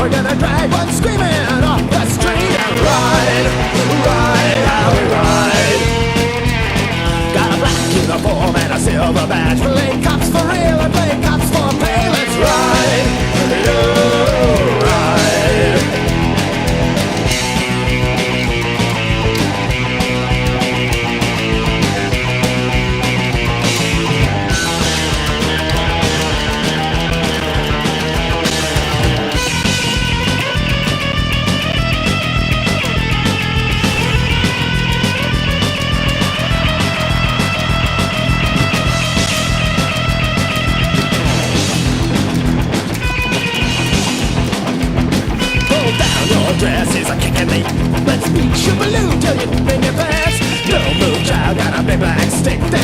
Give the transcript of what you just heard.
we're gonna drag one screaming off the street and ride, ride, how we ride. Got a black uniform and a silver badge. Play cops for real and play cops for pay. Let's ride, oh, ride. Dress is a kicking me. Let's beat your balloon till you bring your pants. No move, child, got a big black stick.